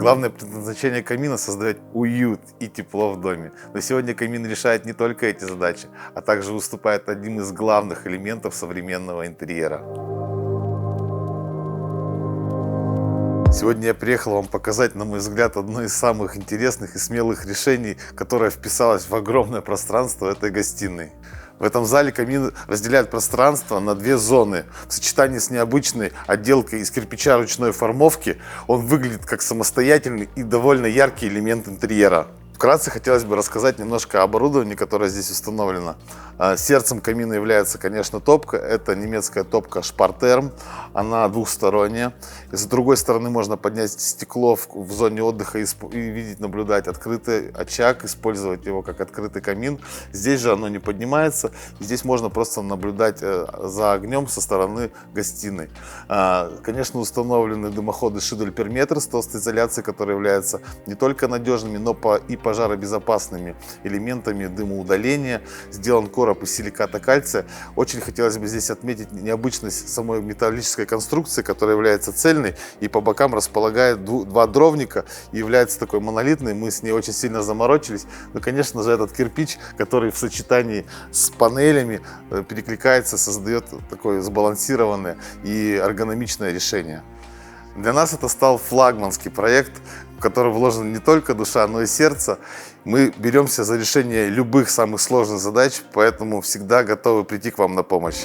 Главное предназначение камина – создавать уют и тепло в доме. Но сегодня камин решает не только эти задачи, а также выступает одним из главных элементов современного интерьера. Сегодня я приехал вам показать, на мой взгляд, одно из самых интересных и смелых решений, которое вписалось в огромное пространство этой гостиной. В этом зале камин разделяет пространство на две зоны. В сочетании с необычной отделкой из кирпича ручной формовки он выглядит как самостоятельный и довольно яркий элемент интерьера. Вкратце хотелось бы рассказать немножко о оборудовании, которое здесь установлено. Сердцем камина является, конечно, топка. Это немецкая топка Sparterm. Она двухсторонняя. И с другой стороны можно поднять стекло в зоне отдыха и видеть, наблюдать открытый очаг, использовать его как открытый камин. Здесь же оно не поднимается. Здесь можно просто наблюдать за огнем со стороны гостиной. Конечно, установлены дымоходы Шидель Перметр с толстой изоляцией, которые являются не только надежными, но и пожаробезопасными элементами дымоудаления. Сделан короб из силиката кальция. Очень хотелось бы здесь отметить необычность самой металлической конструкции, которая является цельной и по бокам располагает два дровника и является такой монолитной. Мы с ней очень сильно заморочились. Но, конечно же, этот кирпич, который в сочетании с панелями перекликается, создает такое сбалансированное и эргономичное решение. Для нас это стал флагманский проект, в который вложена не только душа, но и сердце. Мы беремся за решение любых самых сложных задач, поэтому всегда готовы прийти к вам на помощь.